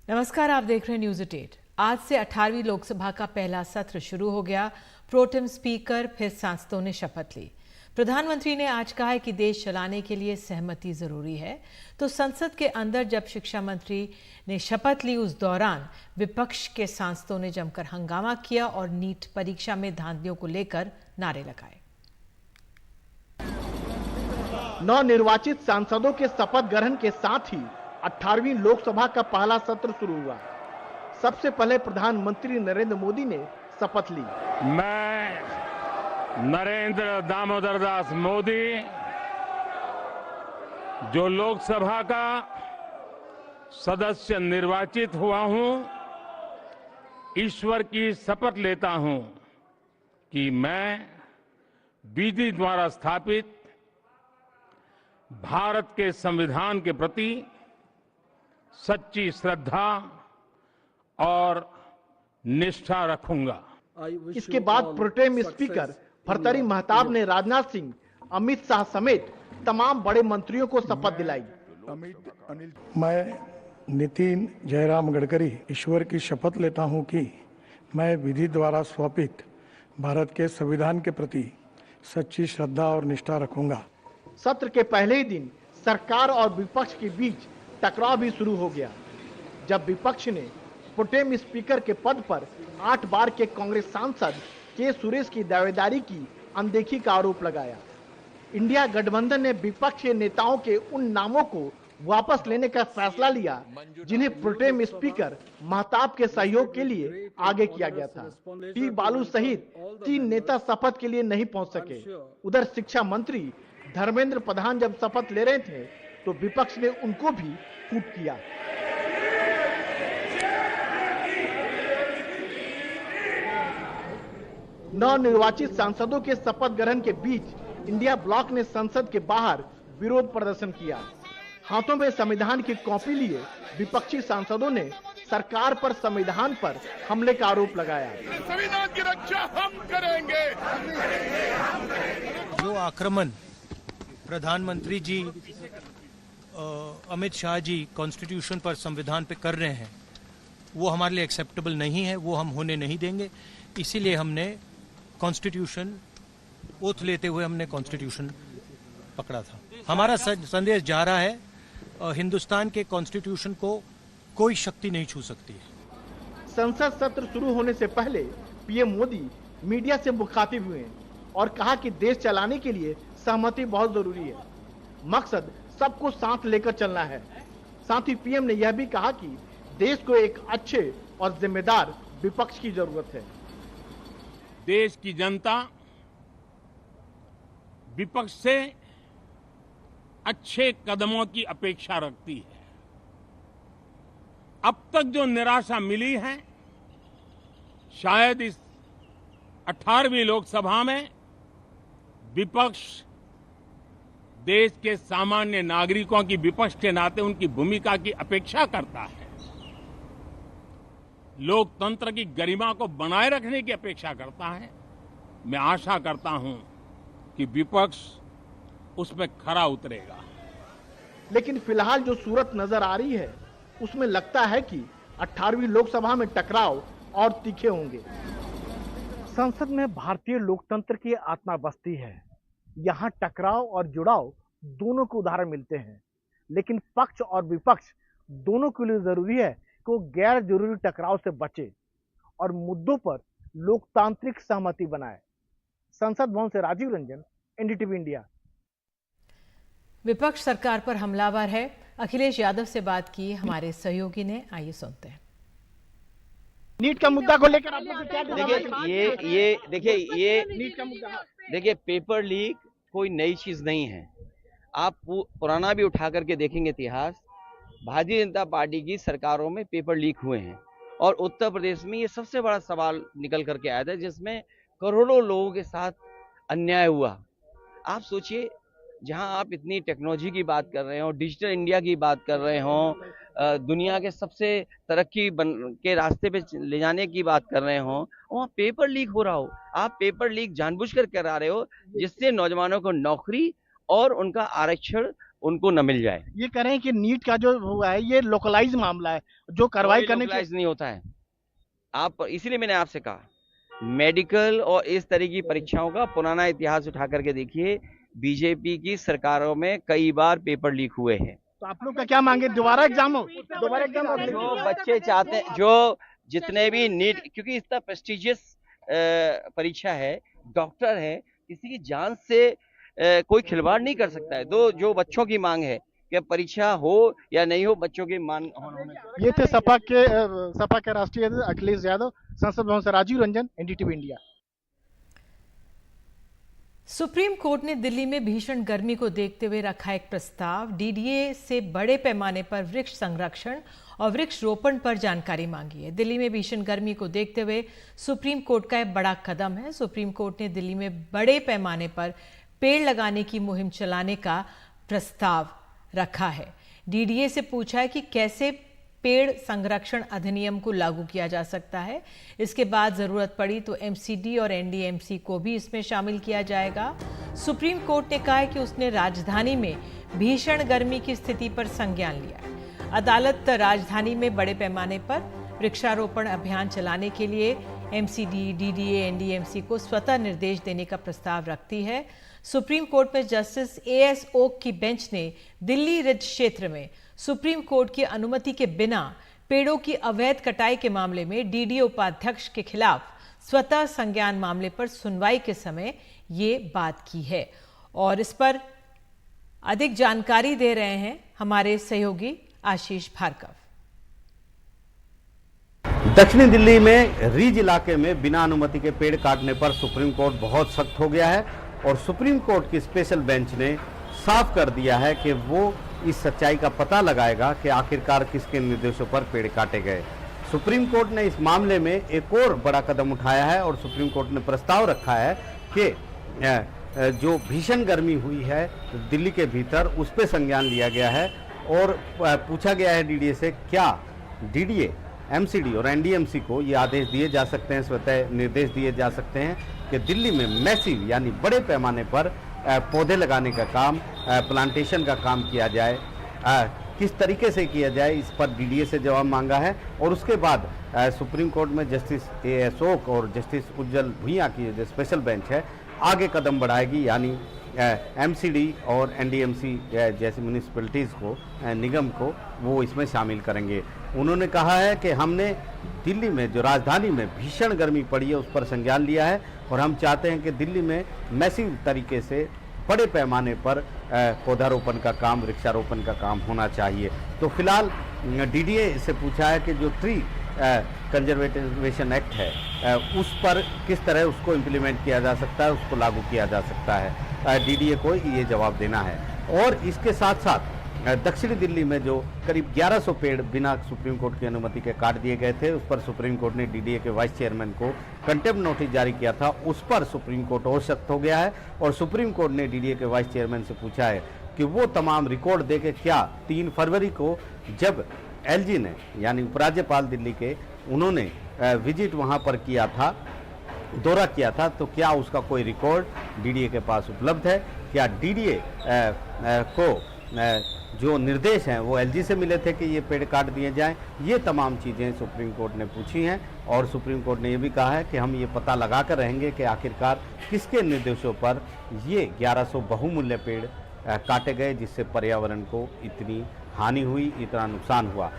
नमस्कार, आप देख रहे हैं न्यूज़ 8। आज से 18वीं लोकसभा का पहला सत्र शुरू हो गया। प्रोटेम स्पीकर फिर सांसदों ने शपथ ली। प्रधानमंत्री ने आज कहा है कि देश चलाने के लिए सहमति जरूरी है। तो संसद के अंदर जब शिक्षा मंत्री ने शपथ ली, उस दौरान विपक्ष के सांसदों ने जमकर हंगामा किया और नीट परीक्षा में धांधलियों को लेकर नारे लगाए। नवनिर्वाचित सांसदों के शपथ ग्रहण के साथ ही 18वीं लोकसभा का पहला सत्र शुरू हुआ। सबसे पहले प्रधानमंत्री नरेंद्र मोदी ने शपथ ली। मैं नरेंद्र दामोदर दास मोदी, जो लोकसभा का सदस्य निर्वाचित हुआ हूं, ईश्वर की शपथ लेता हूं कि मैं विधि द्वारा स्थापित भारत के संविधान के प्रति सच्ची श्रद्धा और निष्ठा रखूंगा। इसके बाद प्रोटेम स्पीकर भर्तृहरि महताब ने राजनाथ सिंह, अमित शाह समेत तमाम बड़े मंत्रियों को शपथ दिलाई। मैं नितिन जयराम गडकरी ईश्वर की शपथ लेता हूं कि मैं विधि द्वारा स्थापित भारत के संविधान के प्रति सच्ची श्रद्धा और निष्ठा रखूंगा। सत्र के पहले ही दिन सरकार और विपक्ष के बीच टकराव भी शुरू हो गया, जब विपक्ष ने प्रोटेम स्पीकर के पद पर 8 बार के कांग्रेस सांसद के सुरेश की दावेदारी की अनदेखी का आरोप लगाया। इंडिया गठबंधन ने विपक्ष के नेताओं के उन नामों को वापस लेने का फैसला लिया जिन्हें प्रोटेम स्पीकर महताब के सहयोग के लिए आगे किया गया था। टी बालू सहित 3 नेता शपथ के लिए नहीं पहुंच सके। उधर शिक्षा मंत्री धर्मेंद्र प्रधान जब शपथ ले रहे थे तो विपक्ष ने उनको भी कूट किया। नवनिर्वाचित सांसदों के शपथ ग्रहण के बीच इंडिया ब्लॉक ने संसद के बाहर विरोध प्रदर्शन किया। हाथों में संविधान की कॉपी लिए विपक्षी सांसदों ने सरकार पर संविधान पर हमले का आरोप लगाया। संविधान की रक्षा हम करेंगे। जो आक्रमण प्रधानमंत्री जी, अमित शाह जी कॉन्स्टिट्यूशन पर, संविधान पे कर रहे हैं, वो हमारे लिए एक्सेप्टेबल नहीं है, वो हम होने नहीं देंगे। इसीलिए हमने कॉन्स्टिट्यूशन ओथ लेते हुए हमने कॉन्स्टिट्यूशन पकड़ा था। हमारा संदेश जा रहा है, हिंदुस्तान के कॉन्स्टिट्यूशन को कोई शक्ति नहीं छू सकती है। संसद सत्र शुरू होने से पहले पीएम मोदी मीडिया से मुखातिब हुए और कहा कि देश चलाने के लिए सहमति बहुत जरूरी है। मकसद सबको साथ लेकर चलना है। साथ ही पीएम ने यह भी कहा कि देश को एक अच्छे और जिम्मेदार विपक्ष की जरूरत है। देश की जनता विपक्ष से अच्छे कदमों की अपेक्षा रखती है। अब तक जो निराशा मिली है, शायद इस 18वीं लोकसभा में विपक्ष देश के सामान्य नागरिकों की विपक्ष के नाते उनकी भूमिका की अपेक्षा करता है। लोकतंत्र की गरिमा को बनाए रखने की अपेक्षा करता है। मैं आशा करता हूं कि विपक्ष उसमें खरा उतरेगा। लेकिन फिलहाल जो सूरत नजर आ रही है, उसमें लगता है कि 18वीं लोकसभा में टकराव और तीखे होंगे। संसद में भारतीय लोकतंत्र की आत्मा बसती है। यहाँ टकराव और जुड़ाव दोनों को उदाहरण मिलते हैं, लेकिन पक्ष और विपक्ष दोनों के लिए जरूरी है कि वो गैर जरूरी टकराव से बचे और मुद्दों पर लोकतांत्रिक सहमति बनाए। संसद भवन से राजीव रंजन, एनडीटीवी इंडिया। विपक्ष सरकार पर हमलावर है। अखिलेश यादव से बात की हमारे सहयोगी ने, आइए सुनते हैं। नीट का मुद्दा को लेकर आप लोग क्या देखिए पेपर लीक कोई नई चीज नहीं है। आप पुराना भी उठा करके देखेंगे इतिहास, भारतीय जनता पार्टी की सरकारों में पेपर लीक हुए हैं और उत्तर प्रदेश में ये सबसे बड़ा सवाल निकल करके आया था, जिसमें करोड़ों लोगों के साथ अन्याय हुआ। आप सोचिए, जहां आप इतनी टेक्नोलॉजी की बात कर रहे हो, डिजिटल इंडिया की बात कर रहे हो, दुनिया के सबसे तरक्की के रास्ते पे ले जाने की बात कर रहे हो, वहाँ पेपर लीक हो रहा हो। आप पेपर लीक जानबूझकर करा रहे हो, जिससे नौजवानों को नौकरी और उनका आरक्षण उनको न मिल जाए। ये कह रहे हैं कि नीट का जो हुआ है ये लोकलाइज मामला है, जो कार्रवाई करने की नहीं होता है। आप इसीलिए मैंने आपसे कहा मेडिकल और इस तरह की परीक्षाओं का पुराना इतिहास उठा करके देखिए, बीजेपी की सरकारों में कई बार पेपर लीक हुए हैं। तो आप लोग का क्या मांगे, दोबारा एग्जाम हो? दोबारा एग्जाम हो? जो बच्चे चाहते हैं, जो जितने भी नीट, क्योंकि इतना प्रेस्टिजियस परीक्षा है, डॉक्टर है, किसी की जान से कोई खिलवाड़ नहीं कर सकता है। तो जो बच्चों की मांग है कि परीक्षा हो या नहीं हो, बच्चों की मांग होने। ये थे सपा के राष्ट्रीय अध्यक्ष अखिलेश यादव। संसद भवन से Rajiv Ranjan, NDTV India. Supreme court ने दिल्ली में भीषण गर्मी को देखते हुए रखा एक प्रस्ताव। डीडीए से बड़े पैमाने पर वृक्ष संरक्षण और वृक्ष रोपण पर जानकारी मांगी है। दिल्ली में भीषण गर्मी को देखते हुए सुप्रीम कोर्ट का एक बड़ा कदम है। सुप्रीम कोर्ट ने दिल्ली में बड़े पैमाने पर पेड़ लगाने की मुहिम चलाने का प्रस्ताव रखा है। डीडीए से पूछा है कि कैसे पेड़ संरक्षण अधिनियम को लागू किया जा सकता है। इसके बाद जरूरत पड़ी तो एमसीडी और एनडीएमसी को भी इसमें शामिल किया जाएगा। सुप्रीम कोर्ट ने कहा है कि उसने राजधानी में भीषण गर्मी की स्थिति पर संज्ञान लिया है। अदालत राजधानी में बड़े पैमाने पर वृक्षारोपण अभियान चलाने के लिए एमसीडी, डीडीए, एनडीएमसी को स्वतः निर्देश देने का प्रस्ताव रखती है। सुप्रीम कोर्ट में जस्टिस एएस ओक की बेंच ने दिल्ली रिज क्षेत्र में सुप्रीम कोर्ट की अनुमति के बिना पेड़ों की अवैध कटाई के मामले में डीडीए उपाध्यक्ष के खिलाफ स्वतः संज्ञान मामले पर सुनवाई के समय ये बात की है। और इस पर अधिक जानकारी दे रहे हैं हमारे सहयोगी आशीष भार्गव। दक्षिणी दिल्ली में रिज इलाके में बिना अनुमति के पेड़ काटने पर सुप्रीम कोर्ट बहुत सख्त हो गया है और सुप्रीम कोर्ट की स्पेशल बेंच ने साफ कर दिया है कि वो इस सच्चाई का पता लगाएगा कि आखिरकार किसके निर्देशों पर पेड़ काटे गए। सुप्रीम कोर्ट ने इस मामले में एक और बड़ा कदम उठाया है और सुप्रीम कोर्ट ने प्रस्ताव रखा है कि जो भीषण गर्मी हुई है दिल्ली के भीतर, उस पर संज्ञान लिया गया है और पूछा गया है डीडीए से क्या डीडीए, एमसीडी और एनडीएमसी को ये आदेश दिए जा सकते हैं, स्वतः निर्देश दिए जा सकते हैं कि दिल्ली में मैसिव यानी बड़े पैमाने पर पौधे लगाने का काम, प्लांटेशन का काम किया जाए। किस तरीके से किया जाए इस पर डीडीए से जवाब मांगा है। और उसके बाद सुप्रीम कोर्ट में जस्टिस एएस ओक और जस्टिस उज्जवल भुइयां की जो स्पेशल बेंच है आगे कदम बढ़ाएगी, यानी एमसीडी और एनडीएमसी जैसी म्यूनिसिपैलिटीज़ को, निगम को वो इसमें शामिल करेंगे। उन्होंने कहा है कि हमने दिल्ली में जो राजधानी में भीषण गर्मी पड़ी है उस पर संज्ञान लिया है और हम चाहते हैं कि दिल्ली में मैसिव तरीके से बड़े पैमाने पर पौधारोपण का काम, वृक्षारोपण का काम होना चाहिए। तो फिलहाल डीडीए से पूछा है कि जो ट्री कंजर्वेशन एक्ट है उस पर किस तरह उसको इम्प्लीमेंट किया जा सकता है, उसको लागू किया जा सकता है। डीडीए को ये जवाब देना है। और इसके साथ साथ दक्षिणी दिल्ली में जो करीब 1100 पेड़ बिना सुप्रीम कोर्ट की अनुमति के काट दिए गए थे, उस पर सुप्रीम कोर्ट ने डीडीए के वाइस चेयरमैन को कंटेम्प्ट नोटिस जारी किया था। उस पर सुप्रीम कोर्ट और सख्त हो गया है और सुप्रीम कोर्ट ने डीडीए के वाइस चेयरमैन से पूछा है कि वो तमाम रिकॉर्ड दे के क्या 3 फरवरी को जब एलजी ने, यानी उपराज्यपाल दिल्ली के, उन्होंने विजिट वहाँ पर किया था, दौरा किया था, तो क्या उसका कोई रिकॉर्ड डीडीए के पास उपलब्ध है? क्या डीडीए को जो निर्देश हैं वो एलजी से मिले थे कि ये पेड़ काट दिए जाएं? ये तमाम चीज़ें सुप्रीम कोर्ट ने पूछी हैं और सुप्रीम कोर्ट ने ये भी कहा है कि हम ये पता लगा कर रहेंगे कि आखिरकार किसके निर्देशों पर ये 1100 बहुमूल्य पेड़ काटे गए जिससे पर्यावरण को इतनी हानि हुई, इतना नुकसान हुआ।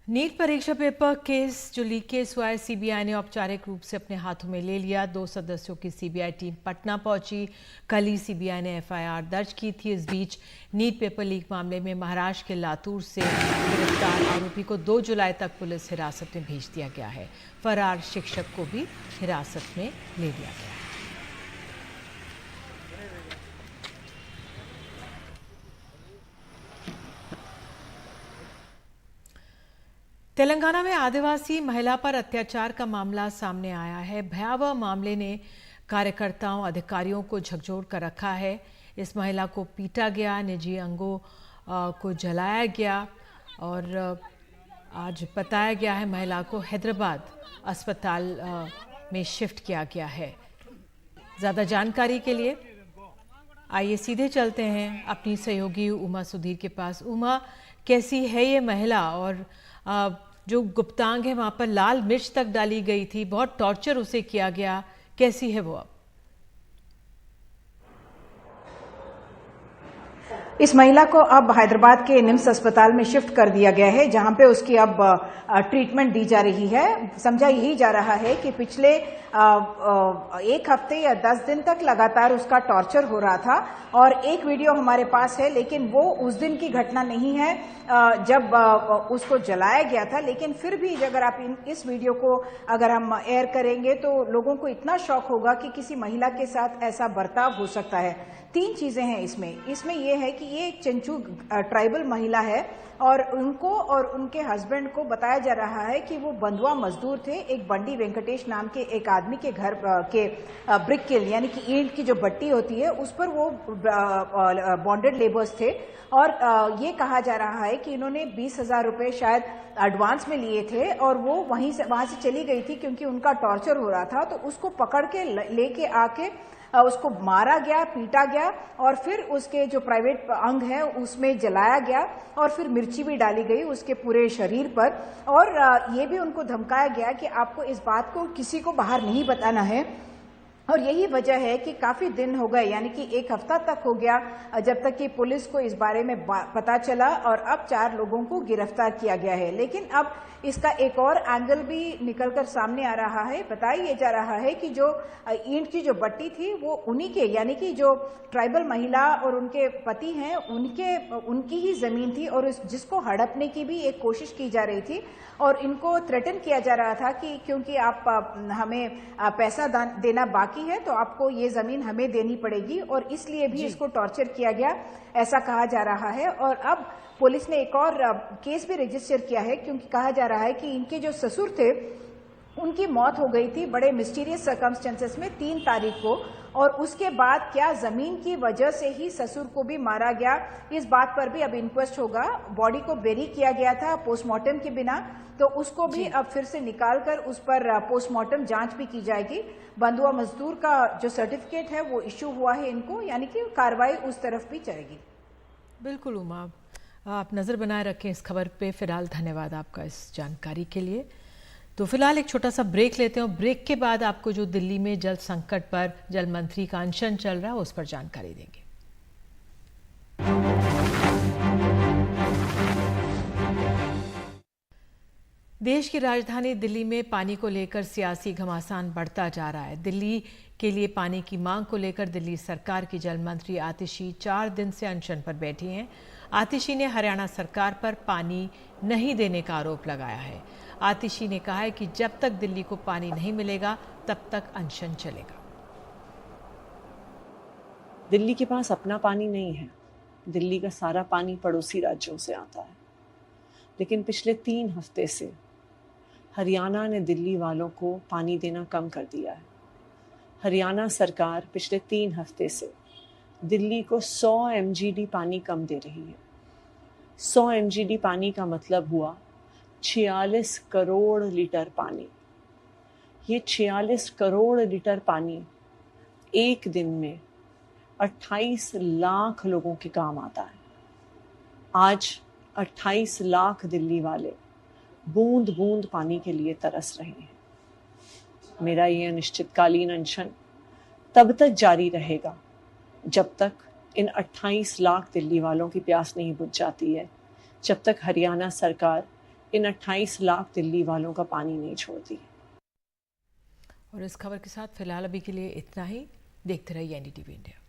नीट परीक्षा पेपर केस जो लीक केस हुआ है, सीबीआई ने औपचारिक रूप से अपने हाथों में ले लिया। 2 सदस्यों की सीबीआई टीम पटना पहुंची। कल ही सीबीआई ने एफआईआर दर्ज की थी। इस बीच नीट पेपर लीक मामले में महाराष्ट्र के लातूर से गिरफ्तार आरोपी को 2 जुलाई तक पुलिस हिरासत में भेज दिया गया है। फरार शिक्षक को भी हिरासत में ले लिया गया है। तेलंगाना में आदिवासी महिला पर अत्याचार का मामला सामने आया है। भयावह मामले ने कार्यकर्ताओं, अधिकारियों को झकझोर कर रखा है। इस महिला को पीटा गया, निजी अंगों को जलाया गया और आज बताया गया है महिला को हैदराबाद अस्पताल में शिफ्ट किया गया है। ज़्यादा जानकारी के लिए आइए सीधे चलते हैं अपनी सहयोगी उमा सुधीर के पास। उमा, कैसी है ये महिला और जो गुप्तांग है वहां पर लाल मिर्च तक डाली गई थी, बहुत टॉर्चर उसे किया गया, कैसी है वो अब? इस महिला को अब हैदराबाद के निम्स अस्पताल में शिफ्ट कर दिया गया है, जहां पे उसकी अब ट्रीटमेंट दी जा रही है। समझा यही जा रहा है कि पिछले एक हफ्ते या 10 दिन तक लगातार उसका टॉर्चर हो रहा था और एक वीडियो हमारे पास है, लेकिन वो उस दिन की घटना नहीं है जब उसको जलाया गया था। लेकिन फिर भी अगर आप इस वीडियो को अगर हम एयर करेंगे तो लोगों को इतना शॉक होगा कि किसी महिला के साथ ऐसा बर्ताव हो सकता है। 3 चीजें हैं इसमें ये है कि ये एक चंचू ट्राइबल महिला है और उनको और उनके हस्बैंड को बताया जा रहा है कि वो बंधुआ मजदूर थे। एक बंडी वेंकटेश नाम के एक आदमी के घर के ब्रिक किल यानी कि ईंट की जो भट्टी होती है उस पर वो बॉन्डेड लेबर्स थे और ये कहा जा रहा है कि इन्होंने 20,000 रुपए शायद एडवांस में लिए थे और वो वहां से चली गई थी क्योंकि उनका टॉर्चर हो रहा था। तो उसको पकड़ के लेके आके उसको मारा गया, पीटा गया और फिर उसके जो प्राइवेट अंग है उसमें जलाया गया और फिर मिर्ची भी डाली गई उसके पूरे शरीर पर। और ये भी उनको धमकाया गया कि आपको इस बात को किसी को बाहर नहीं बताना है। और यही वजह है कि काफी दिन हो गए, यानी कि 1 हफ्ता तक हो गया जब तक कि पुलिस को इस बारे में पता चला और अब 4 लोगों को गिरफ्तार किया गया है। लेकिन अब इसका एक और एंगल भी निकलकर सामने आ रहा है। बताया जा रहा है कि जो ईंट की जो भट्टी थी वो उन्हीं के, यानी कि जो ट्राइबल महिला और उनके पति हैं उनकी ही जमीन थी और जिसको हड़पने की भी एक कोशिश की जा रही थी और इनको थ्रेटन किया जा रहा था कि क्योंकि आप हमें पैसा देना बाकी है तो आपको ये जमीन हमें देनी पड़ेगी और इसलिए भी इसको टॉर्चर किया गया, ऐसा कहा जा रहा है। और अब पुलिस ने एक और केस भी रजिस्टर किया है क्योंकि कहा जा रहा है कि इनके जो ससुर थे उनकी मौत हो गई थी बड़े मिस्टीरियस सर्कमस्टेंसेस में 3 तारीख को और उसके बाद क्या जमीन की वजह से ही ससुर को भी मारा गया, इस बात पर भी अब इंक्वेस्ट होगा। बॉडी को बेरी किया गया था पोस्टमार्टम के बिना, तो उसको भी अब फिर से निकालकर उस पर पोस्टमार्टम जांच भी की जाएगी। बंधुआ मजदूर का जो सर्टिफिकेट है वो इश्यू हुआ है इनको, यानी कि कार्रवाई उस तरफ भी चलेगी। बिल्कुल उमा, आप नज़र बनाए रखें इस खबर पे। फिलहाल धन्यवाद आपका इस जानकारी के लिए। तो फिलहाल एक छोटा सा ब्रेक लेते हैं और ब्रेक के बाद आपको जो दिल्ली में जल संकट पर जल मंत्री का अनशन चल रहा है उस पर जानकारी देंगे। देश की राजधानी दिल्ली में पानी को लेकर सियासी घमासान बढ़ता जा रहा है। दिल्ली के लिए पानी की मांग को लेकर दिल्ली सरकार की जल मंत्री आतिशी 4 दिन से अनशन पर बैठी हैं। आतिशी ने हरियाणा सरकार पर पानी नहीं देने का आरोप लगाया है। आतिशी ने कहा है कि जब तक दिल्ली को पानी नहीं मिलेगा तब तक अनशन चलेगा। दिल्ली के पास अपना पानी नहीं है, दिल्ली का सारा पानी पड़ोसी राज्यों से आता है। लेकिन पिछले 3 हफ्ते से हरियाणा ने दिल्ली वालों को पानी देना कम कर दिया है। हरियाणा सरकार पिछले 3 हफ्ते से दिल्ली को 100 mgd पानी कम दे रही है। 100 mgd पानी का मतलब हुआ 46 करोड़ लीटर पानी। ये 46 करोड़ लीटर पानी एक दिन में 28 लाख लोगों के काम आता है। आज 28 लाख दिल्ली वाले बूंद बूंद पानी के लिए तरस रहे हैं। मेरा ये अनिश्चितकालीन अनशन तब तक जारी रहेगा जब तक इन 28 लाख दिल्ली वालों की प्यास नहीं बुझ जाती है, जब तक हरियाणा सरकार इन 28 लाख दिल्ली वालों का पानी नहीं छोड़ती। और इस खबर के साथ फिलहाल अभी के लिए इतना ही। देखते रहिए एनडीटीवी इंडिया।